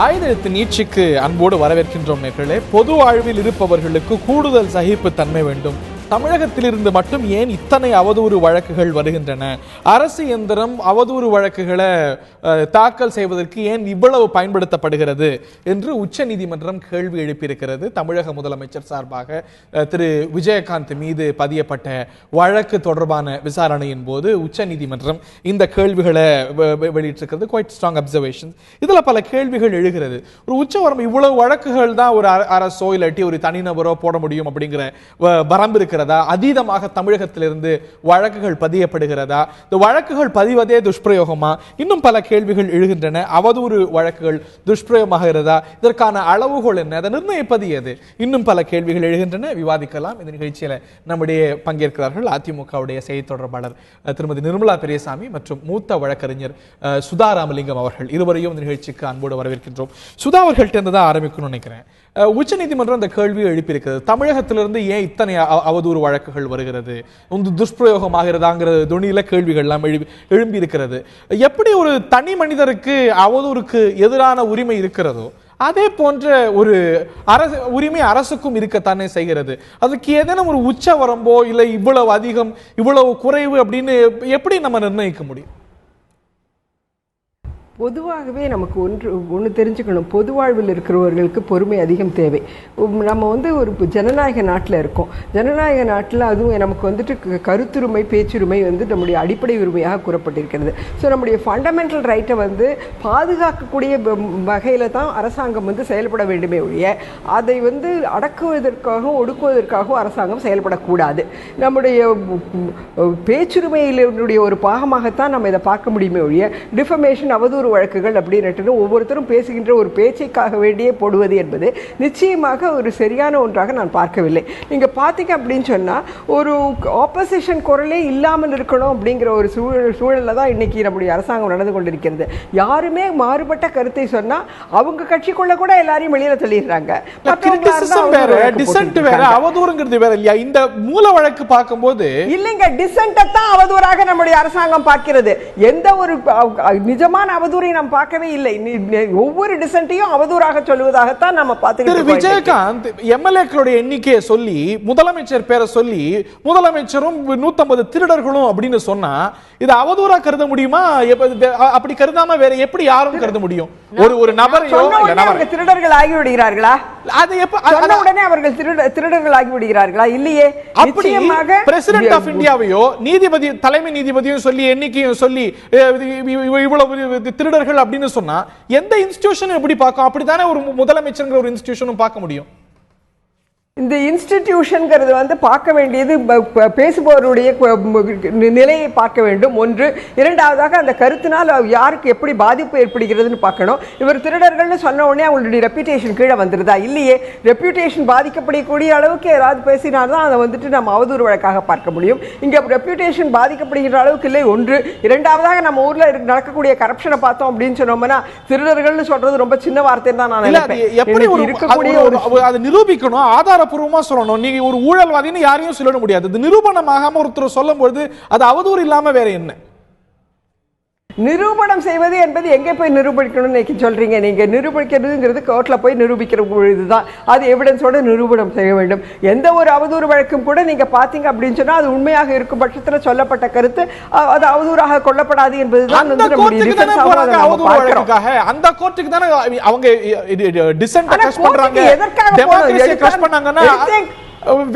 ஆயுத எழுத்து நீட்சிக்கு அன்போடு வரவேற்கின்றோம் நேர்களே. பொது வாழ்வில் இருப்பவர்களுக்கு கூடுதல் சகிப்புத்தன்மை வேண்டும். தமிழகத்திலிருந்து மட்டும் ஏன் இத்தனை அவதூறு வழக்குகள் வருகின்றன? அரசு இயந்திரம் அவதூறு வழக்குகளை தாக்கல் செய்வதற்கு ஏன் இவ்வளவு பயன்படுத்தப்படுகிறது என்று உச்ச நீதிமன்றம் கேள்வி எழுப்பியிருக்கிறது. தமிழக முதலமைச்சர் சார்பாக திரு விஜயகாந்த் மீது பதியப்பட்ட வழக்கு தொடர்பான விசாரணையின் போது உச்ச நீதிமன்றம் இந்த கேள்விகளை வெளியிட்டிருக்கிறது. Quite strong observation. இதுல பல கேள்விகள் எழுகிறது. ஒரு உச்சவரம்பு இவ்வளவு வழக்குகள் தான் ஒரு அரசோ இல்லாட்டி ஒரு தனிநபரோ போட முடியும் அப்படிங்கிற வரம்பு இருக்கிறதா? அதீதமாக தமிழகத்திலிருந்து வழக்குகள் பதியப்படுகிறதா? இந்த வழக்குகள் பதிவதே துஷ்பிரயோகமா? இன்னும் பல கேள்விகள் எழுகின்றன. அவதூறு வழக்குகள் துஷ்பிரயோகமாகிறதா? இதற்கான அளவுகோல் என்ன? அதை நிர்ணயிப்பது எது? இன்னும் பல கேள்விகள் எழுகின்றன. விவாதிக்கலாம். இந்த நிகழ்ச்சியில நம்முடைய பங்கேற்கிறார்கள் அதிமுகவுடைய செய்தி தொடர்பாளர் திருமதி நிர்மலா பெரியசாமி மற்றும் மூத்த வழக்கறிஞர் சுதா ராமலிங்கம் அவர்கள். இருவரையும் இந்த நிகழ்ச்சிக்கு அன்போடு வரவேற்கின்றோம். சுதா அவர்கள்ட்ட இருந்து தான் ஆரம்பிக்கணும்னு நினைக்கிறேன். உச்ச நீதிமன்றம் இந்த கேள்வியை எழுப்பியிருக்கிறது. தமிழகத்திலிருந்து ஏன் இத்தனை அவதூறு வழக்குகள் வருகிறது, துஷ்பிரயோகமாகிறதாங்கிற துணியில கேள்விகள் எல்லாம் எழும்பி இருக்கிறது. எப்படி ஒரு தனி மனிதருக்கு அவதூறுக்கு எதிரான உரிமை இருக்கிறதோ அதே போன்ற ஒரு உரிமை அரசுக்கும் இருக்கத்தானே செய்கிறது. அதுக்கு ஏதேனும் ஒரு உச்ச வரம்போ இல்லை இவ்வளவு அதிகம் இவ்வளவு குறைவு அப்படின்னு எப்படி நம்ம நிர்ணயிக்க முடியும்? பொதுவாகவே நமக்கு ஒன்று தெரிஞ்சுக்கணும். பொது வாழ்வில் இருக்கிறவர்களுக்கு பொறுமை அதிகம் தேவை. நம்ம ஒரு ஜனநாயக நாட்டில் இருக்கோம். ஜனநாயக நாட்டில் அதுவும் நமக்கு கருத்துரிமை பேச்சுரிமை நம்முடைய அடிப்படை உரிமையாக கூறப்பட்டிருக்கிறது. ஸோ நம்முடைய ஃபண்டமெண்டல் ரைட்டை பாதுகாக்கக்கூடிய வகையில் தான் அரசாங்கம் செயல்பட வேண்டுமே ஒழிய அதை அடக்குவதற்காகவும் ஒடுக்குவதற்காகவும் அரசாங்கம் செயல்படக்கூடாது. நம்முடைய பேச்சுரிமையினுடைய ஒரு பாகமாகத்தான் நம்ம இதை பார்க்க முடியுமே ஒழிய டிஃபமேஷன் அவதூறு வழக்குகள் அப்படின்னு ஒவ்வொருத்தரும் பேசுகின்ற ஒரு பேச்சைக்காக வேண்டியே போடுவது என்பது நிச்சயமாக ஒரு சரியான ஒன்றாக நான் பார்க்கவில்லை. நீங்க பார்த்தீங்க அப்படின்னு சொன்னா ஒரு ஆப்போசிஷன் குரலே இல்லாமல் இருக்கணும் அப்படிங்கிற ஒரு சூழல்ல தான் இன்னைக்கு நம்முடைய அரசாங்கம் நடந்து கொண்டிருக்கிறது. யாருமே மாறுபட்ட கருத்தை சொன்னா அவங்க கட்சிக்குள்ள கூட எல்லாரையும் வெளியில தள்ளிடுறாங்க. அவதூறுங்கிறது வேற இல்லையா? இந்த மூல வழக்கு பார்க்கும்போது இல்லைங்க, டிசென்ட் தான் அவதூறாக நம்முடைய அரசாங்கம் பார்க்கிறது. எந்த ஒரு நிஜமான அவதூறை நாம் பார்க்கவே இல்லை. ஒவ்வொரு டிசென்ட்டையும் அவதூறாக சொல்லுவதாகத்தான் நம்ம பார்த்துக்கிட்டு. விஜயகாந்த் எம்எல்ஏக்களுடைய எண்ணிக்கையை சொல்லி முதலமைச்சர் பேரை சொல்லி முதலமைச்சரும் 150 திருடர்களும் அப்படின்னு சொன்னா இது அவதூறா கருத முடியுமா? அப்படி கருதாம வேற எப்படி யாரும் கருத முடியும்? ஒரு நபரையோ திருடர்கள் ஆகிவிடுகிறார்களா? அது சொன்ன உடனே அவர்கள் திருடர்கள் ஆகிவிடுகிறார்களா? இல்லையே. நிச்சயமாக பிரசிடென்ட் ஆஃப் இந்தியாவையோ நீதிபதி தலைமை நீதிபதியும் சொல்லி எண்ணிக்கையும் சொல்லி இவ்வளவு திருடர்கள் அப்படின்னு சொன்னா எந்த இன்ஸ்டிடியூஷன் எப்படி பார்க்கும்? அப்படித்தானே ஒரு முதலமைச்சர் ஒரு இன்ஸ்டிடியூஷனும் பார்க்க முடியும். இந்த இன்ஸ்டிடியூஷன்ங்கிறது பார்க்க வேண்டியது பேசுபவருடைய நிலையை பார்க்க வேண்டும். ஒன்று. இரண்டாவதாக அந்த கருத்தினால் யாருக்கு எப்படி பாதிப்பு ஏற்படுகிறதுன்னு பார்க்கணும். இவர் திருடர்கள்னு சொன்ன உடனே அவங்களுடைய ரெப்யூட்டேஷன் கீழே வந்துருதா? இல்லையே. ரெப்யூட்டேஷன் பாதிக்கப்படக்கூடிய அளவுக்கு யாராவது பேசினால்தான் அதை நம்ம அவதூறு வழக்காக பார்க்க முடியும். இங்கே ரெப்யூட்டேஷன் பாதிக்கப்படுகிற அளவுக்கு இல்லை. ஒன்று. இரண்டாவதாக நம்ம ஊர்ல நடக்கக்கூடிய கரப்ஷனை பார்த்தோம் அப்படின்னு சொன்னோம்னா திருடர்கள்னு சொல்றது ரொம்ப சின்ன வார்த்தை தான் நான் நினைக்கிறேன். நிரூபிக்கணும், ஆதார பூர்வமா சொல்லணும். நீங்க ஒரு ஊழல்வாதின்னு யாரையும் சொல்ல முடியாது. இது நிரூபணமாகாம ஒருத்தர் சொல்லும்போது அது அவதூறு இல்லாம வேற என்ன? நிரூபணம் செய்வது என்பது எங்கே போய் நிரூபிக்கணும்னு சொல்றீங்க? நீங்க நிரூபிக்கிறதுங்கிறது கோர்ட்ல போய் நிரூபிக்கிற பொழுதுதான் அது எவிடன்ஸோட நிரூபணம் செய்ய வேண்டும். எந்த ஒரு அவதூறு வழக்கும் கூட நீங்க பாத்தீங்க அப்படின்னு சொன்னா அது உண்மையாக இருக்கும் பட்சத்தில் சொல்லப்பட்ட கருத்து அது அவதூறாக கொள்ளப்படாது என்பதுதான் அந்த கோர்ட்டுக்கு தானே அவங்க டிசென்ட் கிரஷ் பண்றாங்க. டெமோக்ரஸியை கிரஷ் பண்ணாங்கன்னா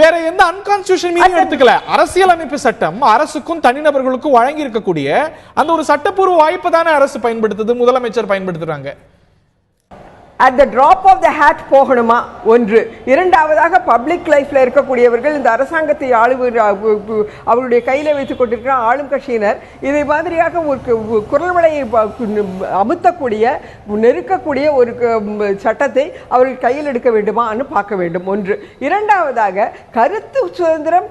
வேற எந்த அன்கான்ஸ்டிடியூஷன் மீனிங் எடுத்துக்கல. அரசியலமைப்பு சட்டம் அரசுக்கும் தனிநபர்களுக்கும் வழங்கி இருக்கக்கூடிய அந்த ஒரு சட்டப்பூர்வ வாய்ப்பு தானே அரசு பயன்படுத்துது, முதலமைச்சர் பயன்படுத்துறாங்க. At the drop of the hat போகணுமா? ஒன்று. இரண்டாவதாக பப்ளிக் லைஃப்ல இருக்கக்கூடியவர்கள் இந்த அரசாங்கத்தை அவருடைய கையில வைத்துக் கொண்டிருக்கிற ஆளும் கட்சியினர் இதை மாதிரியாக ஒரு குரல் வலையை அமுத்தக்கூடிய நெருக்கக்கூடிய ஒரு சட்டத்தை அவர்கள் கையில் எடுக்க வேண்டுமான்னு பார்க்க வேண்டும். ஒன்று. இரண்டாவதாக கருத்து சுதந்திரம்,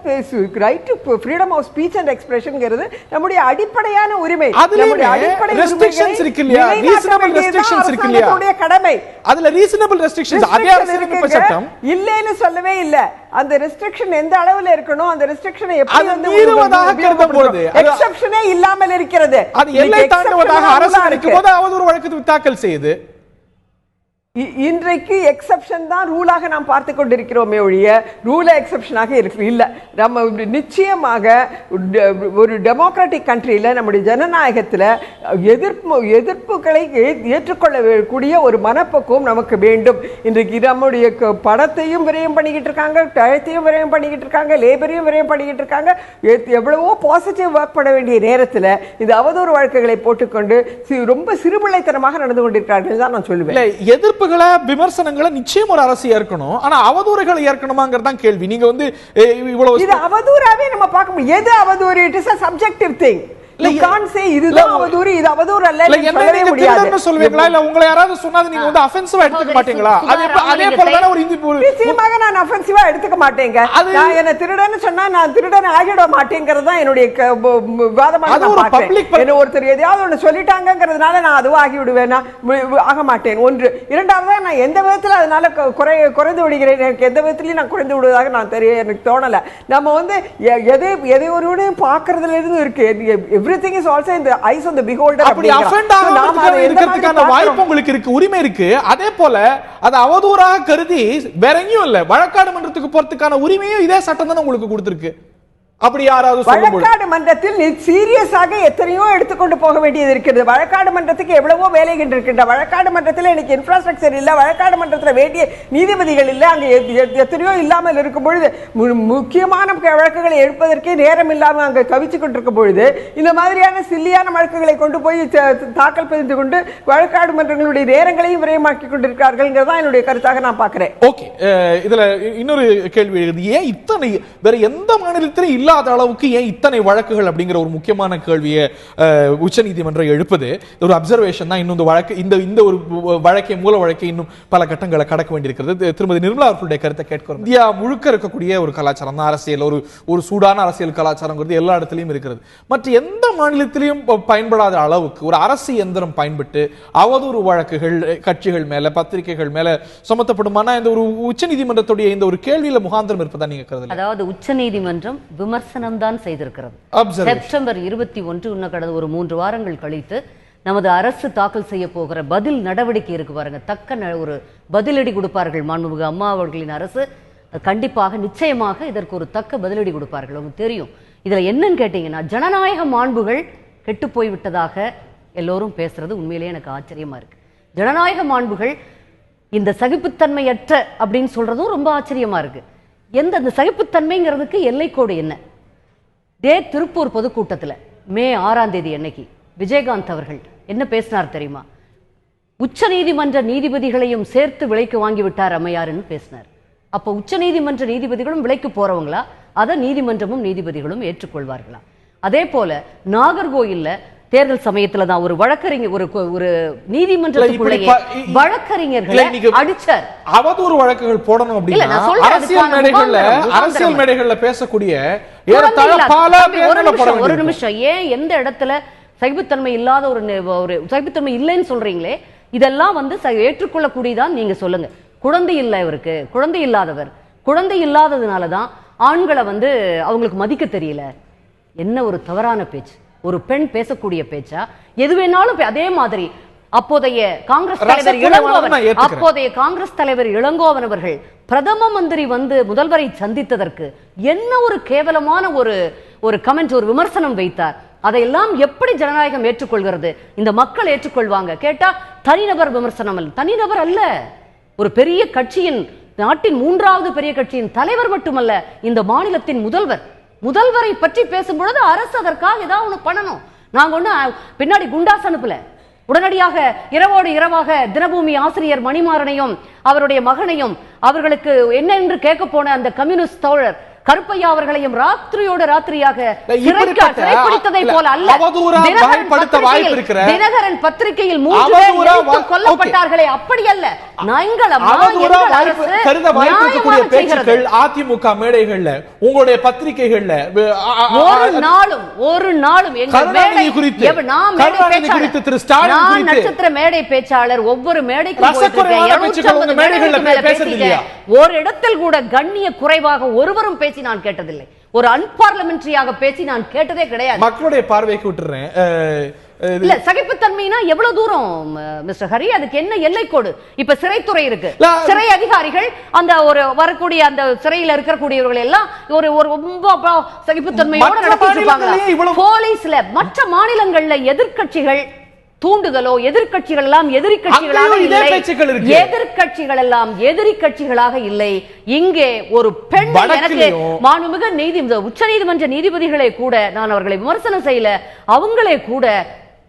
right to freedom of speech and எக்ஸ்பிரஷன்ங்கிறது நம்முடைய அடிப்படையான உரிமை. நம்முடைய அடிப்படை கடமை. அதுல ரீசனபிள் ரெஸ்ட்ரிக்ஷன்ஸ் அதே அரசியலமைப்பு சட்டம் இல்லன்னு சொல்லவே இல்ல. அந்த ரெஸ்ட்ரிக்ஷன் எந்த அளவுல இருக்கணும், அந்த ரெஸ்ட்ரிக்ஷனை எப்படி மீறுவதாக கருதும்போது எக்ஸெப்ஷனே இல்லாமல் இருக்கிறது. அது எல்லை தாண்டுவதாக அரசு இருக்கும்போது அவதூறு வழக்கு தாக்கல் செய்யுது. இன்றைக்கு எக்ஸெப்ஷன் தான் ரூலாக நாம் பார்த்து கொண்டிருக்கிறோமே ஒழிய ரூல எக்ஸெப்ஷனாக இல்லை. நம்ம நிச்சயமாக ஒரு டெமோக்ராட்டிக் கண்ட்ரியில் நம்முடைய ஜனநாயகத்தில் எதிர்ப்புகளை ஏற்றுக்கொள்ளக்கூடிய ஒரு மனப்பக்குவம் நமக்கு வேண்டும். இன்றைக்கு நம்முடைய படத்தையும் விரயம் பண்ணிக்கிட்டு இருக்காங்க, டயத்தையும் விரயம் பண்ணிக்கிட்டு இருக்காங்க, லேபரையும் விரயம் பண்ணிக்கிட்டு இருக்காங்க. எவ்வளவோ பாசிட்டிவ் ஒர்க் பண்ண வேண்டிய நேரத்தில் இந்த அவதூறு வழக்குகளை போட்டுக்கொண்டு ரொம்ப சிறுபிள்ளைத்தனமாக நடந்து கொண்டிருக்கிறார்கள் தான் நான் சொல்லுவேன். எதிர்ப்புகளை விமர்சனங்களை நிச்சயம் ஒரு அரசு ஏற்கணும், ஆனா அவதூறுகளை ஏற்கணுமாங்கிறது தான் கேள்வி. நீங்க வந்து இவ்வளவு இது அவதூறாவே நம்ம பார்க்க முடியும். எது அவதூறு? It is a subjective thing. You can't say இதுதான் அவதூறு, இது அவதூறு அல்ல நீங்க சொல்லவே முடியாது. சொல்வீங்களா இல்ல உங்களை யாராவது சொன்னாது நீங்க வந்து ஆஃபென்சிவா எடுத்துக்க மாட்டீங்களா? அதே போல தான ஒரு இந்தி நிச்சயமாக நான் ஆஃபென்சிவா எடுத்துக்க மாட்டேங்க. நான் என்ன திருடன்னு சொன்னா நான் திருடன் ஆகிட மாட்டேங்கிறது தான் என்னுடைய வாதமாக நான் பார்க்கிறேன். என்ன ஒருத்தர் எதையாவது ஒன்று சொல்லிட்டாங்கிறதுனால நான் அதுவும் ஆகி விடுவேனா? ஆக மாட்டேன். ஒன்று. இரண்டாவது, நான் எந்த விதத்தில் அதனால குறைந்து விடுகிறேன், எனக்கு எந்த விதத்திலையும் நான் குறைந்து விடுவதாக நான் எனக்கு தோணலை. நம்ம வந்து எதை ஒருவனையும் பார்க்கறதுல இருந்து இருக்கு. everything is also in the eyes of the beholder. அப்படி அஃபெண்ட் ஆகிறதுக்கான வாய்ப்பு உங்களுக்கு இருக்கு, உரிமை இருக்கு. அதே போல அது அவதூறாக கருதி வேற எங்கேயும் இல்ல, வழக்காடு மன்றத்துக்கு போறதுக்கான உரிமையும் இதே சட்டம் தான் உங்களுக்கு கொடுத்திருக்கு. அப்படி யாராவது வழக்காடு மன்றத்தில் சீரியஸாக எத்தனையோ எடுத்துக்கொண்டு போக வேண்டியது இருக்கிறது. வழக்காடு மன்றத்துக்கு எவ்வளவோ வேலைகள் இருக்கின்ற வழக்காடு மன்றத்தில் எனக்கு இன்ஃப்ராஸ்ட்ரக்சர் இல்ல, வழக்காடு மன்றத்தில் வேண்டிய நீதிபதிகள் இல்ல, அங்க எத்தனையோ இல்லாமல் இருக்கும் பொழுது, முக்கியமான வழக்குகளை எடுப்பதற்கே நேரம் இல்லாமல் அங்க கவிச்சு கொண்டிருக்கும் பொழுது இந்த மாதிரியான சில்லியான வழக்குகளை கொண்டு போய் தாக்கல் செய்து கொண்டு வழக்காடு மன்றங்களுடைய நேரங்களையும் விரயமாக்கி கொண்டிருக்கிறார்கள் தான் என்னுடைய கருத்தாக நான் பார்க்கிறேன். ஓகே, இதுல இன்னொரு கேள்வி எழுது, ஏன் இத்தனை வேற எந்த மாநிலத்திலும் இல்லாத அளவுக்கு ஏன் இத்தனை வழக்குகள் அப்படிங்கிற ஒரு முக்கியமான கேள்வியை உச்சநீதிமன்றம் எழுப்புது. ஒரு அப்சர்வேஷன் தான். இன்னும் இந்த ஒரு வழக்கை மூல வழக்கை இன்னும் பல கட்டங்களை கடக்க வேண்டியிருக்கிறது. திருமதி நிர்மலா அவர்களுடைய கருத்தை கேட்கிறோம். இந்தியா முழுக்க இருக்கக்கூடிய ஒரு கலாச்சாரம் தான் அரசியல். ஒரு சூடான அரசியல் கலாச்சாரங்கிறது எல்லா இடத்துலையும் இருக்கிறது. மற்ற எந்த மாநிலத்திலையும் பயன்படாத அளவுக்கு ஒரு அரசு எந்திரம் பயன்பட்டு அவதூறு வழக்குகள் கட்சிகள் மேல பத்திரிகைகள் மேல சுமத்தப்படுமானா இந்த ஒரு உச்சநீதிமன்றத்துடைய இந்த ஒரு கேள்வியில முகாந்திரம் இருப்பதா நீங்க கருதுறீங்க? அதாவது உச்சநீதிமன்றம் விமர்சனம் தான் செய்திருக்கிறது. செப்டம்பர் 21 இன்னும் கடந்த ஒரு 3 வாரங்கள் கழித்து நமது அரசு தாக்கல் செய்ய போகிற பதில் நடவடிக்கை இருக்கு பாருங்க, தக்க ஒரு பதிலடி கொடுப்பார்கள் மாண்புமிகு அம்மா அவர்களின் அரசு. கண்டிப்பாக நிச்சயமாக இதற்கு ஒரு தக்க பதிலடி கொடுப்பார்கள். உங்களுக்கு தெரியும் இதுல என்னன்னு கேட்டீங்கன்னா, ஜனநாயக மாண்புகள் கெட்டு போய்விட்டதாக எல்லோரும் பேசுறது உண்மையிலேயே எனக்கு ஆச்சரியமா இருக்கு. ஜனநாயக மாண்புகள் இந்த சகிப்புத்தன்மையற்ற அப்படின்னு சொல்றதும் ரொம்ப ஆச்சரியமா இருக்கு. அந்த சகிப்புத்தன்மைங்கிறதுக்கு எல்லைக்கோடு என்ன? திருப்பூர் பொதுக்கூட்டத்தில் மே 6ஆம் தேதி அன்னைக்கு விஜயகாந்த் அவர்கள் என்ன பேசினார் தெரியுமா? உச்ச நீதிமன்ற நீதிபதிகளையும் சேர்த்து விலைக்கு வாங்கிவிட்டார் அம்மையார்னு பேசினார். அப்போ உச்ச நீதிமன்ற நீதிபதிகளும் விலைக்கு போறவங்களா? அதை நீதிமன்றமும் நீதிபதிகளும் ஏற்றுக்கொள்வார்களா? அதே போல நாகர்கோயில்ல தேர்தல் சமயத்துல தான் ஒரு வழக்கறிஞர் ஒரு நீதிமன்றத்துக்குள்ளேயே வழக்கறிஞர்களை அடிச்சார். அவதூறு வழக்குகள் போடணும் அப்படின்னா அரசியல் மேடைகள்ல பேசக்கூடிய ஒரு நிமிஷம், ஏன் எந்த இடத்துல சகிப்புத்தன்மை இல்லாத ஒரு சகிப்புத்தன்மை இல்லைன்னு சொல்றீங்களே, இதெல்லாம் வந்து ஏற்றுக்கொள்ளக்கூடியதான் நீங்க சொல்லுங்க. குழந்தை இல்லை, இவருக்கு குழந்தை இல்லாதவர், குழந்தை இல்லாததுனாலதான் ஆண்களை வந்து அவங்களுக்கு மதிக்க தெரியல. என்ன ஒரு தவறான பேச்சு, ஒரு பெண் பேசக்கூடிய பேச்சா? எது வேணாலும் அதே மாதிரி அப்போதைய காங்கிரஸ் தலைவர் இளங்கோவன் அவர்கள் பிரதம மந்திரி வந்து முதல்வரை சந்தித்ததற்கு என்ன ஒரு கேவலமான ஒரு கமெண்ட், ஒரு விமர்சனம் வைத்தார். அதையெல்லாம் எப்படி ஜனநாயகம் ஏற்றுக்கொள்கிறது? இந்த மக்கள் ஏற்றுக்கொள்வாங்க கேட்டா தனிநபர் விமர்சனம் அல்ல, தனிநபர் அல்ல, ஒரு பெரிய கட்சியின், நாட்டின் 3வது பெரிய கட்சியின் தலைவர் மட்டுமல்ல, இந்த மாநிலத்தின் முதல்வரை பற்றி பேசும்பொழுது அரசு அதற்காக ஏதாவது ஒண்ணு பண்ணணும். நாங்க ஒண்ணு பின்னாடி குண்டாஸ் அனுப்பல. உடனடியாக இரவோடு இரவாக தினபூமி ஆசிரியர் மணிமாறனையும் அவருடைய மகனையும் அவர்களுக்கு என்ன என்று கேட்க போன அந்த கம்யூனிஸ்ட் தோழர் கருப்பையா அவர்களையும் ராத்திரியோடு ராத்திரியாக சிறைப்பிடித்ததை போல அல்ல. தினகரன் பத்திரிகையில் 3 பேர் கொல்லப்பட்டார்களே, அப்படி அல்ல. அதிமுக மேடைகள்ல உங்களுடைய பத்திரிகைகள்ல ஒரு நாளும் நட்சத்திர மேடை பேச்சாளர் ஒவ்வொரு மேடைக்கும் ஒரு இடத்தில் கூட கண்ணிய குறைவாக ஒருவரும் பேசி நான் கேட்டதில்லை. ஒரு அன்பார்லிமெண்டரியாக பேசி நான் கேட்டதே கிடையாது. மக்களுடைய பார்வைக்கு விட்டுறேன். இல்ல சகிப்புத்தன்மைனா எவ்வளவு தூரம் மிஸ்டர் ஹரி, அதுக்கு என்ன எல்லைக்கோடு? இப்ப சிறைத்துறை இருக்கு, சிறை அதிகாரிகள் அந்த ஒரு வரக்கூடிய அந்த சிறையில இருக்கக்கூடியவர்கள் எல்லாம் ஒரு ரொம்ப சகிப்புத்தன்மையோட நடத்திட்டு இருப்பாங்க. போலீஸ்ல மற்ற மாநிலங்கள்ல எதிர்க்கட்சிகள் தூண்டுதலோ, எதிர்க்கட்சிகள் எல்லாம் எதிரி கட்சிகளாக இல்லை, எதிர்க்கட்சிகள் எல்லாம் எதிரி கட்சிகளாக இல்லை. இங்கே ஒரு பெண், எனக்கு மாண்புமிகு உச்ச நீதிமன்ற நீதிபதிகளை கூட நான் அவர்களை விமர்சனம் செய்யல, அவங்களே கூட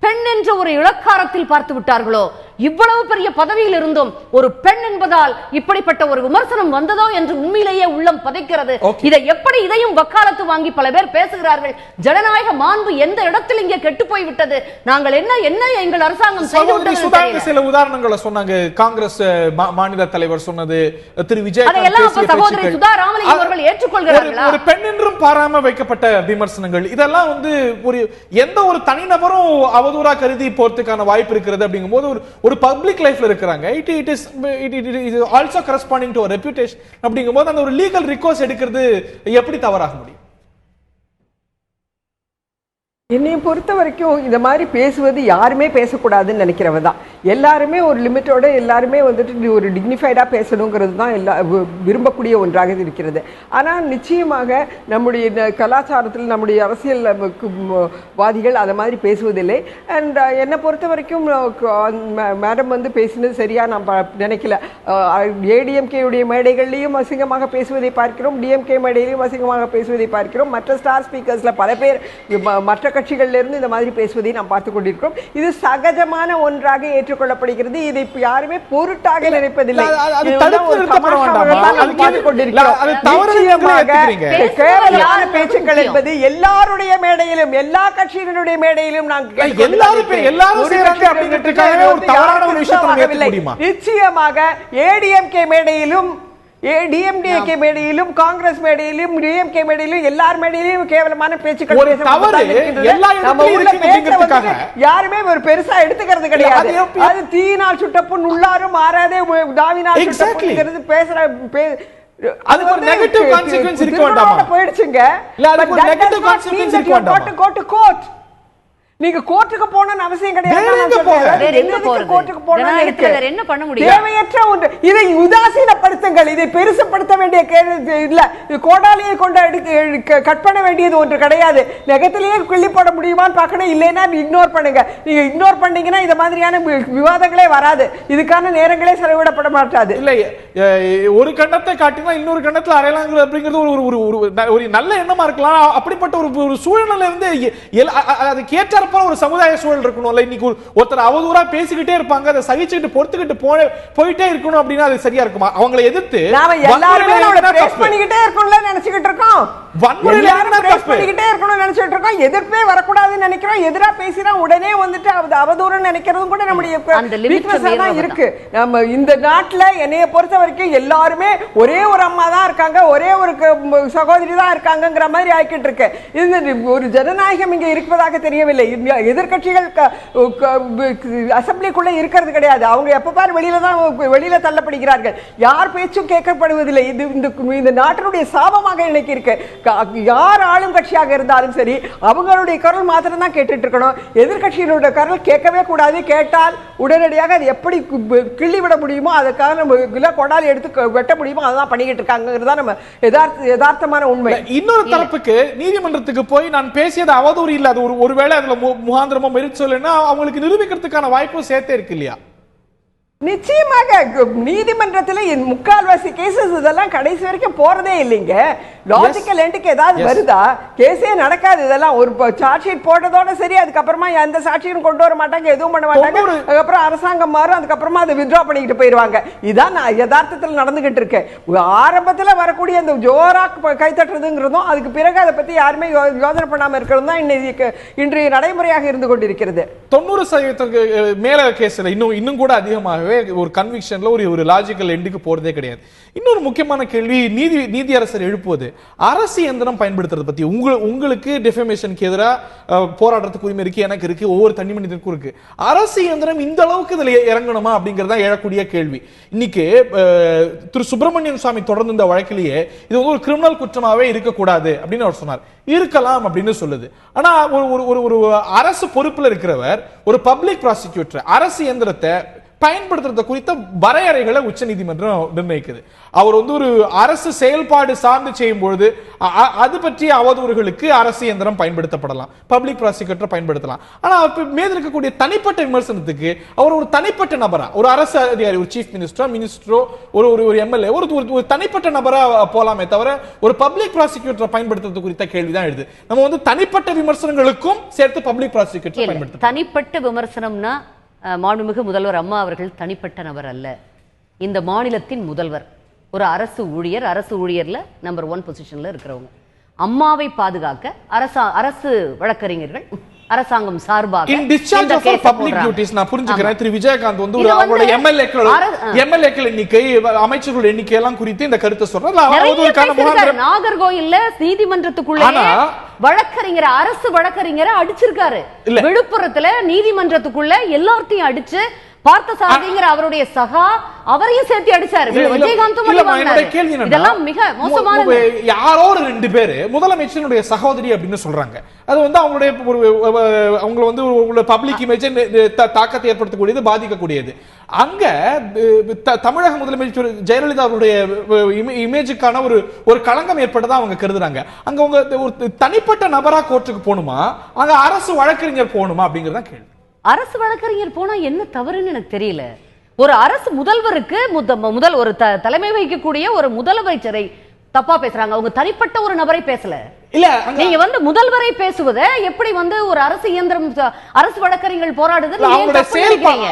பெண் என்ற ஒரு இலக்காரத்தில் பார்த்து விட்டார்களோ? இவ்வளவு பெரிய பதவியில் இருந்தும் ஒரு பெண் என்பதால் இப்படிப்பட்ட ஒரு விமர்சனம் வந்ததோ என்று உண்மையிலேயே உள்ளம் பதைக்கிறது. இதை எப்படி இதையும் வக்காலத்து வாங்கி பல பேர் பேசுகிறார்கள். ஜனநாயக மாண்பு எந்த இடத்தில் இங்கே கெட்டு போய் விட்டது? நாங்கள் என்ன எங்கள் அரசாங்கம் செய்து சில உதாரணங்களை சொன்னாங்க. காங்கிரஸ் மாநில தலைவர் சொன்னது, திரு விஜய் சகோதரி சுதா ராமலிங்கம் அவர்கள் ஏற்றுக்கொள்கிறார்களா? ஒரு பெண் என்றும் பாராம வைக்கப்பட்ட விமர்சனங்கள் இதெல்லாம் ஒரு எந்த ஒரு தனிநபரும் அவதூறா கருதி போறதுக்கான வாய்ப்பு இருக்கிறது. அப்படிங்கும் போது ஒரு பப்ளிக் லைஃப்ல இருக்காங்க, it is also corresponding to reputation. அப்படிங்கும்போது அந்த ஒரு லீகல் ரிகோர்ஸ் எடுக்கிறது எப்படி தவறாக முடியும்? என்னை பொறுத்த வரைக்கும் இந்த மாதிரி பேசுவது யாருமே பேசக்கூடாதுன்னு நினைக்கிறவ தான். எல்லாருமே ஒரு லிமிட்டோட எல்லாருமே வந்துட்டு ஒரு டிக்னிஃபைடாக பேசணுங்கிறது தான் விரும்பக்கூடிய ஒன்றாக இருக்கிறது. ஆனால் நிச்சயமாக நம்முடைய கலாச்சாரத்தில் நம்முடைய அரசியல் வாதிகள் அதை மாதிரி பேசுவதில்லை. அண்ட் என்னை பொறுத்த வரைக்கும் மேடம் பேசினது சரியாக நான் நினைக்கல. ஏடிஎம்கேயுடைய மேடைகள்லையும் அசிங்கமாக பேசுவதை பார்க்கிறோம், டிஎம்கே மேடையிலையும் அசிங்கமாக பேசுவதை பார்க்கிறோம். மற்ற ஸ்டார் ஸ்பீக்கர்ஸில் பல பேர் மற்ற கட்சிகள்ல இருந்து இந்த மாதிரி பேசுவதை நாம் பார்த்துக் கொண்டிருக்கிறோம். இது சகஜமான ஒன்றாக ஏற்றுக்கொள்ளப்படுகிறது. இதை யாருமே பொருட்டாக நினைப்பதில்லை. கேவலமான பேச்சுக்கள் என்பது எல்லாருடைய மேடையிலும், எல்லா கட்சியினுடைய மேடையிலும் நிச்சயமாக ஏடிஎம்கே மேடையிலும், டிஎம்டிகே மேடையிலும், காங்கிரஸ் மேடையிலும், டிஎம்கே மேடையிலும், எல்லார் மேடையிலும் கேவலமான பேச்சுக்கள் யாருமே ஒரு பெருசா எடுத்துக்கிறது கிடையாது. அது தீயினால் சுட்ட புண் உள்ளாரும் மாறாதே தாவினால் சுட்ட பேசுற அதுக்கு ஒரு நெகட்டிவ் கான்சிக்வென்ஸ் இருக்க வேண்டாமா? போயிடுச்சுங்க. அதுக்கு ஒரு நெகட்டிவ் கான்சிக்வென்ஸ் இருக்க வேண்டாமா? நீங்க கோர்ட்டுக்கு போகணும்னு அவசியம் கிடையாது. தேவையற்ற ஒன்று. இதை உதாசீனப்படுத்துங்கள், இதை பெருசுப்படுத்த வேண்டிய இல்ல. கோடாலியை கொண்டு கட் பண்ண வேண்டியது ஒன்று கிடையாது. நெகத்திலேயே கிள்ளி போட முடியுமான்னு பார்க்கணும். இல்லைன்னா இக்னோர் பண்ணுங்க. நீங்க இக்னோர் பண்ணீங்கன்னா இந்த மாதிரியான விவாதங்களே வராது, இதுக்கான நேரங்களே செலவிடப்பட மாட்டாது. இல்லை, ஒரு கண்ணத்தை காட்டினா இன்னொரு கண்ணத்துல அறையலாங்க அப்படிங்கிறது ஒரு நல்ல எண்ணமா இருக்கலாம். அப்படிப்பட்ட ஒரு சூழ்நிலை இருந்து அது கேட்டார் ஒரு சமுதாய சூழல் இருக்கணும்ல. இன்னைக்கு ஒருத்தர் அவதூறா பேசிக்கிட்டே இருப்பாங்க, அதை சகிச்சுக்கிட்டு பொறுத்துக்கிட்டு போயிட்டே இருக்கணும் அப்படின்னா அது சரியா இருக்குமா? அவங்களை எதிர்த்து எல்லாருமே பண்ணிக்கிட்டே இருக்கணும்ல நினைச்சுக்கிட்டு இருக்கோம். எதிர்ப்பே வரக்கூடாதுன்னு நினைக்கிறோம். எதிரா பேசினா உடனே வந்துட்டு அவதூறு நினைக்கிறதும் கூட நம்முடைய இருக்கு. நம்ம இந்த நாட்டுல என்னைய பொறுத்த வரைக்கும் எல்லாருமே ஒரே ஒரு அம்மா தான் இருக்காங்க, ஒரே ஒரு சகோதரி தான் இருக்காங்கிற மாதிரி ஆக்கிட்டு இருக்கு. இது ஒரு ஜனநாயகம் இங்க இருப்பதாக தெரியவில்லை. எதிர்கட்சிகள் அசம்பிளிக்குள்ள இருக்கிறது கிடையாது. அவங்க எப்ப பாரு வெளியில தள்ளப்படுகிறார்கள். யார் பேச்சும் கேட்கப்படுவதில்லை. இந்த நாட்டினுடைய சாபமாக இன்னைக்கு இருக்கு. யார் ஆளும் கட்சியாக இருந்தாலும் சரி, அவங்களுடைய குரல் மாத்திரம் தான் கேட்டுட்டு இருக்கணும். எதிர்கட்சியினுடைய குரல் கேட்கவே கூடாது. கேட்டால் உடனடியாக அது எப்படி கிள்ளி விட முடியுமோ அதுக்காக நம்ம கொடாலி எடுத்து வெட்ட முடியுமோ அதான் பண்ணிக்கிட்டு இருக்காங்கிறது நம்ம யதார்த்தமான உண்மை. இன்னொரு தரப்புக்கு நீதிமன்றத்துக்கு போய் நான் பேசியது அவதூறு இல்ல, அது ஒருவேளை அதுல முகாந்திரமா மெரிட் சொல்லுன்னா அவங்களுக்கு நிரூபிக்கிறதுக்கான வாய்ப்பும் சேர்த்தே இருக்கு இல்லையா? நிச்சயமாக நீதிமன்றத்தில் முக்கால்வாசி கேசஸ் இதெல்லாம் கடைசி வரைக்கும் போறதே இல்லைங்க. லாஜிக்கல் எண்டுக்கு ஏதாவது வருதா? கேஸே நடக்காது. இதெல்லாம் ஒரு சார்ஜ் ஷீட் போட்டதோட சரி, அதுக்கப்புறமா எந்த சாட்சியும் கொண்டு வர மாட்டாங்க, எதுவும் பண்ண மாட்டாங்க. அதுக்கப்புறம் அரசாங்கம் மாறும், அதுக்கப்புறமா அதை வித்ட்ரா பண்ணிக்கிட்டு போயிடுவாங்க. இதான் யதார்த்தத்தில் நடந்துகிட்டு இருக்கு. ஆரம்பத்தில் வரக்கூடிய அந்த ஜோரா கைத்தட்டுறதுங்கிறதும் அதுக்கு பிறகு அதை பத்தி யாருமே யோசனை பண்ணாம இருக்கிறது தான் இன்றைய நடைமுறையாக இருந்து கொண்டிருக்கிறது. 90% மேல கேஸ்ல இன்னும் கூட அதிகமாக நிஜமாவே ஒரு கன்விக்ஷன்ல ஒரு லாஜிக்கல் எண்டுக்கு போறதே கிடையாது. இன்னொரு முக்கியமான கேள்வி நீதியரசர் எழுப்புவது அரசு இயந்திரம் பயன்படுத்துறது பத்தி. உங்களுக்கு டிஃபமேஷனுக்கு எதிராக போராடுறதுக்கு உரிமை இருக்கு, எனக்கு இருக்கு, ஒவ்வொரு தனி மனிதனுக்கும் இருக்கு. அரசு இயந்திரம் இந்த அளவுக்கு இதுல இறங்கணுமா அப்படிங்கறத எழக்கூடிய கேள்வி. இன்னைக்கு திரு சுப்பிரமணியன் சுவாமி தொடர்ந்து இந்த வழக்கிலேயே இது ஒரு கிரிமினல் குற்றமாவே இருக்கக்கூடாது அப்படின்னு அவர் சொன்னார். இருக்கலாம் அப்படின்னு சொல்லுது. ஆனா ஒரு அரசு பொறுப்புல இருக்கிறவர், ஒரு பப்ளிக் ப்ராசிக்யூட்டர் அரசு இயந்திரத்தை பயன்படுத்துறது குறித்த வரையறைகளை உச்ச நீதிமன்றம் நிர்ணயிக்குது. அவர் ஒரு அரசு செயல்பாடு சார்ந்து செய்யும் பொழுது அது பற்றிய அவதூறுகளுக்கு அரசு இயந்திரம் பயன்படுத்தப்படலாம், பப்ளிக் ப்ராசிக்யூட்டர் பயன்படுத்தலாம். ஆனா மேல இருக்கக்கூடிய தனிப்பட்ட விமர்சனத்துக்கு அவர் ஒரு தனிப்பட்ட நபரா, ஒரு அரசு அதிகாரி, ஒரு சீஃப் மினிஸ்டரோ ஒரு எம்எல்ஏ, ஒரு தனிப்பட்ட நபரா போலாமே தவிர ஒரு பப்ளிக் ப்ராசிக்யூட்டர் பயன்படுத்துறது குறித்த கேள்விதான் எழுது. நம்ம தனிப்பட்ட விமர்சனங்களுக்கும் சேர்த்து பப்ளிக் ப்ராசிக்யூட்டர் பயன்படுத்த. தனிப்பட்ட விமர்சனம்னா மாண்புமிகு முதல்வர் அம்மா அவர்கள் தனிப்பட்ட நபர் அல்ல, இந்த மாநிலத்தின் முதல்வர், ஒரு அரசு ஊழியர்ல நம்பர் 1 பொசிஷன்ல இருக்கிறவங்க. அம்மாவை பாதுகாக்க அரசு வழக்கறிஞர்கள் அரசாங்கம் சார்பாக நான் புரிஞ்சுக்கிறேன். திரு விஜயகாந்த் அவங்களோட எம்எல்ஏக்கள் எண்ணிக்கை, அமைச்சர்கள் எண்ணிக்கை எல்லாம் குறித்து இந்த கருத்தை சொல்றாரு. நாகர்கோயில்ல நீதிமன்றத்துக்குள்ளே வழக்கறிஞர், அரசு வழக்கறிஞரை அடிச்சிருக்காரு. விழுப்புரத்துல நீதிமன்றத்துக்குள்ள எல்லாத்தையும் அடிச்சு பார்த்தசாரதிங்கிற அவருடைய சகா அவரையும் சேர்த்து அடிச்சாரு. விஜயகாந்தும் இதெல்லாம் மிக மோசமானது. யாரோ 2 பேரு முதலமைச்சருடைய சகோதரி அப்படின்னு சொல்றாங்க. அது அவங்களுடைய அவங்க பப்ளிக் இமேஜ் தாக்கத்தை ஏற்படுத்தக்கூடியது, பாதிக்கக்கூடியது. அங்க தமிழக முதலமைச்சர் ஜெயலலிதா அவருடைய இமேஜுக்கான ஒரு களங்கம் ஏற்பட்டதா அவங்க கருதுறாங்க. அங்க ஒரு தனிப்பட்ட நபரா கோர்ட்டுக்கு போகணுமா, அங்க அரசு வழக்கறிஞர் போகணுமா அப்படிங்கறத கேள்வி. அரசு வழக்கறிஞர் போனா என்ன தவறுன்னு எனக்கு தெரியல. ஒரு அரசு முதல்வருக்கு ஒரு தலைமை வகிக்கக்கூடிய ஒரு முதலமைச்சரை தப்பா பேசுறாங்க. அவங்க தனிப்பட்ட ஒரு நபரை பேசல. இல்ல நீங்க முதல்வரை பேசுவத எப்படி ஒரு அரசு இயந்திரம், அரசு வழக்கறிஞர்கள் போராடுது.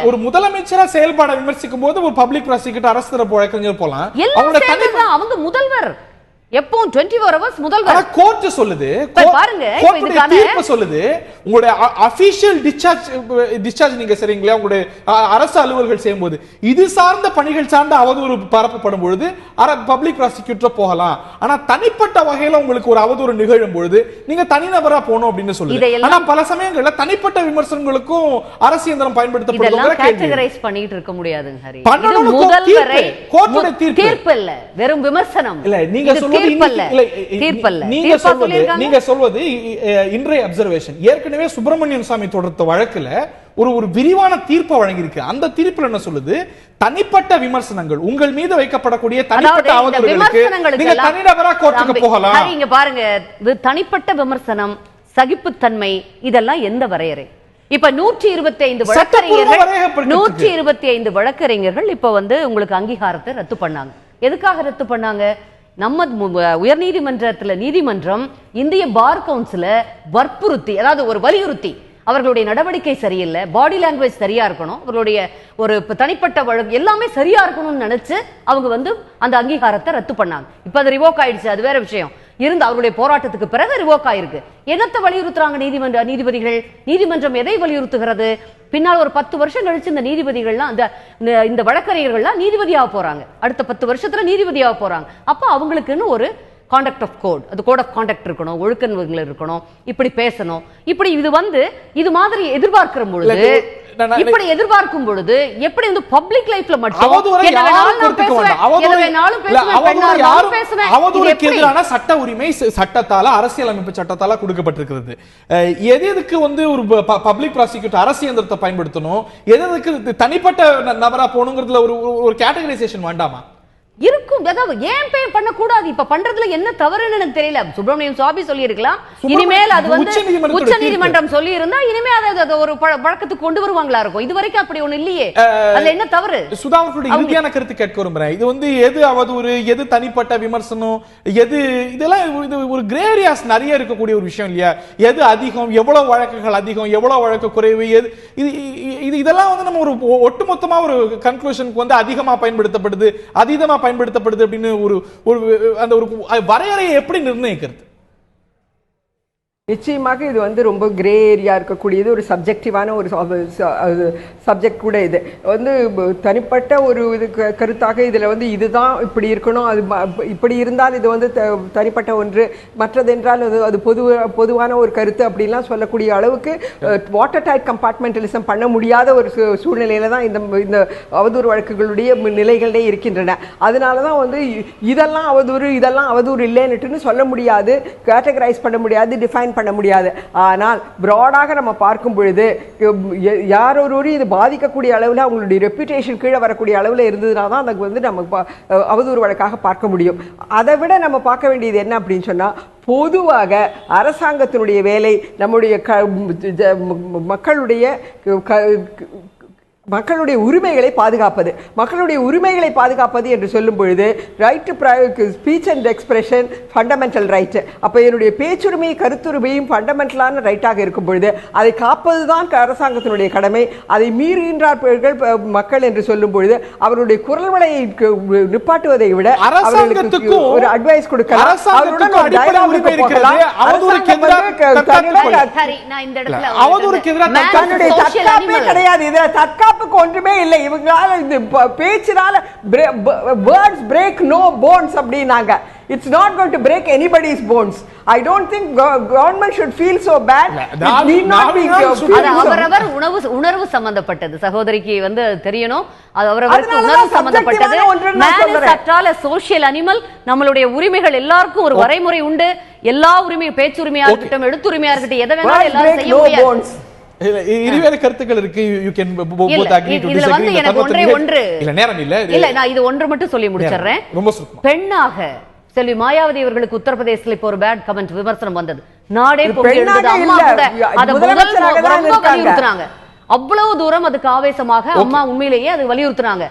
ஒரு முதலமைச்சரா செயல்பாட விமர்சிக்கும் போது ஒரு பப்ளிக் ப்ராசிக்யூட்டர் அரசு தரப்பு வழக்கறிஞர் போலாம். அவங்க முதல்வர் எப்பவும் 24 hours முதல்வர். கோர்ட் சொல்லுது, பாருங்க தீர்ப்பு சொல்லுது, உங்களுடைய அபிஷியல் டிஸ்சார்ஜ் நீங்க சரிங்களா, உங்களுடைய அரசு அலுவலர்கள் செய்யும்போது இது சார்ந்த பணிகள் சார்ந்த அவதூறு பரப்பப்படும் பொழுது பப்ளிக் ப்ராசிக்யூட்டர் போகலாம். ஆனா தனிப்பட்ட வகையில உங்களுக்கு ஒரு அவதூறு நிகழும் பொழுது நீங்க தனிநபரா போகணும் அப்படின்னு சொல்லுது. ஆனா பல சமயங்கள்ல தனிப்பட்ட விமர்சனங்களுக்கும் அரசு இயந்திரம் பயன்படுத்தப்படுகிறது பண்ணிட்டு இருக்க முடியாதுங்க ஹரி. முதல்வரை தீர்ப்பு இல்ல, வெறும் விமர்சனம் இல்ல. நீங்க சொல்வது இன்றைய அப்சர்வேஷன். ஏற்கனவே சுப்பிரமணியன் சாமி தொடர்ந்த வழக்குல ஒரு விரிவான தீர்ப்பை வழங்கியிருக்கு. அந்த தீர்ப்புல என்ன சொல்லுது, தனிப்பட்ட விமர்சனங்கள், உங்கள் மீது வைக்கப்படக்கூடிய தனிப்பட்ட அவதூறுகளுக்கு நீங்க தனிநபரா கோர்ட்டுக்கு போகலாம். இங்க பாருங்க, தனிப்பட்ட விமர்சனம், சகிப்புத்தன்மை, இதெல்லாம் எந்த வரையறை? இப்ப 125 வழக்கறிஞர்கள் இப்ப உங்களுக்கு அங்கீகாரத்தை ரத்து பண்ணாங்க. எதுக்காக ரத்து பண்ணாங்க? நம்ம நீதிமன்றம் இந்திய பார் கவுன்சில வற்புறுத்தி, அதாவது ஒரு வலியுறுத்தி, அவர்களுடைய நடவடிக்கை சரியில்லை, பாடி லாங்குவேஜ் சரியா இருக்கணும், அவர்களுடைய ஒரு தனிப்பட்ட வழக்கு எல்லாமே சரியா இருக்கணும்னு நினைச்சு அவங்க அந்த அங்கீகாரத்தை ரத்து பண்ணாங்க. இப்ப அது ரிவோக் ஆயிடுச்சு, அது வேற விஷயம். அவருடைய போராட்டத்துக்கு பிறகு ரிவோக் ஆயிருக்கு. என்னத்தை வலியுறுத்துறாங்க நீதிபதிகள்? நீதிமன்றம் எதை வலியுறுத்துகிறது? பின்னால் ஒரு 10 வருஷம் கழிச்சு இந்த நீதிபதிகள்லாம் இந்த வழக்கறிஞர்கள்லாம் நீதிபதியாக போறாங்க. அடுத்த 10 வருஷத்துல நீதிபதியாக போறாங்க. அப்ப அவங்களுக்குன்னு ஒரு கான்டக்ட் ஆஃப் கோட், அது கோட் ஆஃப் கான்டக்ட் இருக்கணும், ஒழுக்கங்கள் இருக்கணும், இப்படி பேசணும், இப்படி இது மாதிரி எதிர்பார்க்கும் பொழுது எப்படி பப்ளிக் லைஃப்ல மட்டும் சட்ட உரிமை சட்டத்தால, அரசியலமைப்பு சட்டத்தால கொடுக்கப்பட்டிருக்கிறது. எதுக்கு ஒரு பப்ளிக் ப்ராசிக்யூட்டர் அரசு இயந்திரத்தை பயன்படுத்தணும், எதுக்கு தனிப்பட்ட நபரா போகணுங்கிறதுல ஒரு கேட்டகரைசேஷன் வேண்டாமா? இருக்கும். அதாவது ஏன் பே பண்ண கூடாது? இப்ப பண்றதுல என்ன தவறுன்னு எனக்கு தெரியல. சுப்பிரமணியம் சுவாமி சொல்லி இருக்கலாம், இனிமேல் அது உச்ச நீதிமன்றம் சொல்லி இருந்தா இனிமேல் அதை ஒரு வழக்கத்துக்கு கொண்டு வருவாங்களா இருக்கும். இது வரைக்கும் அப்படி ஒண்ணு இல்லையே, அதுல என்ன தவறு? சுதாவுடைய இறுதியான கருத்து கேட்க விரும்புறேன். இது எது அவதூறு, எது தனிப்பட்ட விமர்சனம், இதெல்லாம் ஒரு கிரே ஏரியாஸ் நிறைய இருக்கக்கூடிய ஒரு விஷயம் இல்லையா? எது அதிகம், எவ்வளவு வழக்குகள் அதிகம், எவ்வளவு வழக்கு குறைவு, இதெல்லாம் நம்ம ஒரு ஒட்டுமொத்தமா ஒரு கன்க்ளூஷனுக்கு அதிகமா பயன்படுத்தப்படுது, அதீதமா பயன்படுத்தப்படுது அப்படின்னு ஒரு வரையறையை எப்படி நிர்ணயிக்கிறது? நிச்சயமாக இது வந்து ரொம்ப கிரே ஏரியா இருக்கக்கூடியது, ஒரு சப்ஜெக்டிவான ஒரு சப்ஜெக்ட் கூட. இது வந்து தனிப்பட்ட ஒரு இது கருத்தாக இதில் வந்து இதுதான் இப்படி இருக்கணும், அது இப்படி இருந்தால் இது வந்து தனிப்பட்ட ஒன்று, மற்றதென்றால் அது பொதுவான ஒரு கருத்து அப்படின்லாம் சொல்லக்கூடிய அளவுக்கு வாட்டர் டைட் கம்பார்ட்மெண்டலிசம் பண்ண முடியாத ஒரு சூழ்நிலையில தான் இந்த அவதூறு வழக்குகளுடைய நிலைகளே இருக்கின்றன. அதனால தான் வந்து இதெல்லாம் அவதூறு இல்லைன்னுட்டுன்னு சொல்ல முடியாது, கேட்டகரைஸ் பண்ண முடியாது, டிஃபைன் பண்ண முடியாது. ஆனால் பிராடாக நம்ம பார்க்கும் பொழுது யாரொரு இது பாதிக்கக்கூடிய அளவில் அவங்களுடைய ரெப்யூட்டேஷன் கீழே வரக்கூடிய அளவில் இருந்ததுனா தான் அதுக்கு வந்து நம்ம அவதூறு வழக்காக பார்க்க முடியும். அதை விட நம்ம பார்க்க வேண்டியது என்ன அப்படின்னு சொன்னா, பொதுவாக அரசாங்கத்தினுடைய வேலை நம்முடைய மக்களுடைய உரிமைகளை பாதுகாப்பது. மக்களுடைய உரிமைகளை பாதுகாப்பது என்று சொல்லும் பொழுது right to speech and expression fundamental right. அப்போ என்னுடைய பேச்சுரிமை கருத்துரிமையும் ஃபண்டமெண்டலான ரைட்டாக இருக்கும் பொழுது அதை காப்பது தான் அரசாங்கத்தினுடைய கடமை. அதை மீறுகின்றார்கள் மக்கள் என்று சொல்லும் பொழுது அவருடைய குரல் வலையை நிப்பாட்டுவதை விட அவர்களுக்கு ஒரு அட்வைஸ் கொடுக்கலாம், அவருடன் ஒரு டயலாக் போகலாம். கிடையாது, இதுல தற்காப்பு ஒன்றுமே இல்லை. இவங்களால இந்த பேச்சினால birds break no bones அப்படினாங்க. It's not going to break anybody's bones. I don't think government should feel so bad. It need not be. அவரவர் உணர்வு சம்பந்தப்பட்டது சகோதரிக்கு வந்து தெரியணும். அது அவரவருக்கு உணர்வு சம்பந்தப்பட்டது. Man is after all a social animal. நம்மளுடைய உரிமைகள் எல்லாருக்கும் ஒரு வரைமுறை உண்டு. எல்லா உரிமை, பேச்சுரிமையா இருக்கட்டும், எழுத்துரிமையா இருக்கட்டும், எதை வேணாலும் எல்லாரும் செய்ய முடியாது. இருவேறு கருத்துக்கள் இருக்கு. You can both agree to disagree. எனக்கு ஒன்று இல்ல நேரம் இல்ல. இல்ல நான் இது ஒன்று மட்டும் சொல்லி முடிச்சிடுறேன். ரொம்ப சுருக்கமா, பெண்ணாக செல்வி மாயாவதி அவர்களுக்கு உத்தரப்பிரதேசத்துல இப்போ ஒரு பேட் கமெண்ட் விமர்சனம் வந்தது. நாடே பொங்கி எழுந்தது. அம்மா கூட அத ரொம்ப வலியுறுத்துறாங்க. அவ்வளவு தூரம் அதுக்கு ஆவேசமாக அம்மா உண்மையிலேயே அது வலியுறுத்துறாங்க.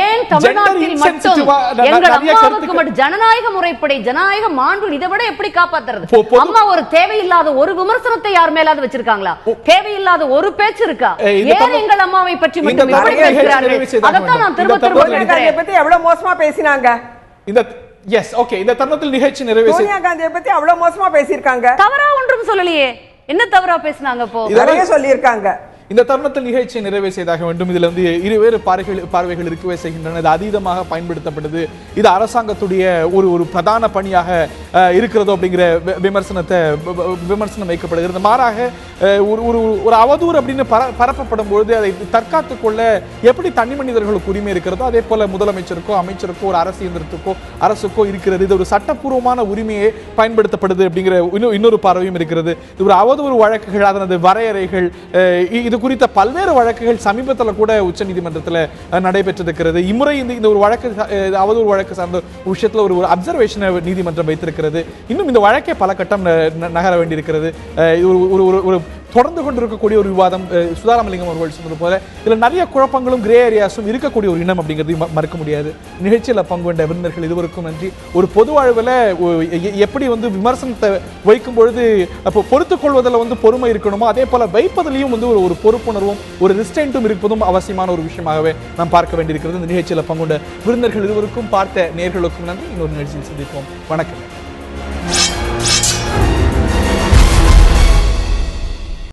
ஏன் தமிழ்நாட்டில் மட்டும் எங்கள் அம்மாவுக்கு மட்டும் ஜனநாயக முறைப்படி ஜனநாயக மாண்பு இதை விட எப்படி காப்பாத்துறது? அம்மா ஒரு தேவையில்லாத ஒரு விமர்சனத்தை யார் மேலாவது வச்சிருக்காங்களா? தேவையில்லாத ஒரு பேச்சு இருக்கா? ஏன் எங்கள் அம்மாவை பற்றி மட்டும் எப்படி பேசுகிறார்கள்? அதைத்தான் நான் திரும்ப பத்தி எவ்வளவு மோசமா பேசினாங்க. இந்த தருணத்தில் நிகழ்ச்சி நிறைவேறி சோனியா காந்தியை பத்தி அவ்வளவு மோசமா பேசியிருக்காங்க. தவறா ஒன்றும் சொல்லலையே. என்ன தவறா பேசினாங்க? இப்போ நிறைய சொல்லியிருக்காங்க. இந்த தருணத்தில் நிகழ்ச்சியை நிறைவே செய்தாக வேண்டும். இதுல வந்து இருவேறு பார்வைகள் இருக்கவே செய்கின்றன. இது அதீதமாக பயன்படுத்தப்படுது, இது அரசாங்கத்துடைய ஒரு பிரதான பணியாக இருக்கிறதோ அப்படிங்கிற விமர்சனம் வைக்கப்படுகிறது. மாறாக ஒரு அவதூறு அப்படின்னு பரப்பப்படும் பொழுது அதை தற்காத்து கொள்ள எப்படி தனி மனிதர்களுக்கு உரிமை இருக்கிறதோ அதே போல முதலமைச்சருக்கோ அமைச்சருக்கோ ஒரு அரசு இயந்திரத்துக்கோ அரசுக்கோ இருக்கிறது. இது ஒரு சட்டப்பூர்வமான உரிமையை பயன்படுத்தப்படுது அப்படிங்கிற இன்னொரு பார்வையும் இருக்கிறது. இது ஒரு அவதூறு வழக்குகள், அதனது வரையறைகள், இது குறித்த பல்வேறு வழக்குகள் சமீபத்தில் கூட உச்ச நீதிமன்றத்தில் நடைபெற்றிருக்கிறது. இம்முறை இந்த ஒரு வழக்கு, அவதூறு வழக்கு சார்ந்த விஷயத்தில் ஒரு அப்சர்வேஷனை நீதிமன்றம் வைத்திருக்கிறது. இன்னும் இந்த வழக்கே பல கட்டம் நகர வேண்டியிருக்கிறது. ஒரு தொடர்ந்து கொண்டிருக்கக்கூடிய ஒரு விவாதம். சுதாராமலிங்கம் அவர்கள் சொன்னது போல இதில் நிறைய குழப்பங்களும் கிரே ஏரியாஸும் இருக்கக்கூடிய ஒரு இனம் அப்படிங்கிறது மறுக்க முடியாது. நிகழ்ச்சியில் பங்கு கொண்ட விருந்தினர்கள் இதுவரைக்கும் நன்றி. ஒரு பொது வாழ்வில் எப்படி வந்து விமர்சனத்தை வைக்கும் பொழுது அப்போ பொறுத்துக் கொள்வதில் வந்து பொறுமை இருக்கணுமோ அதே போல வைப்பதிலையும் வந்து ஒரு பொறுப்புணர்வும் ஒரு ரிஸ்டென்ட்டும் இருப்பதும் அவசியமான ஒரு விஷயமாகவே நாம் பார்க்க வேண்டியிருக்கிறது. இந்த நிகழ்ச்சியில் பங்கு கொண்ட விருந்தினர்கள் இதுவரைக்கும் பார்த்த நேயர்களுக்கும் நன்றி. இன்னொரு நிகழ்ச்சியில் சந்திப்போம். வணக்கம்.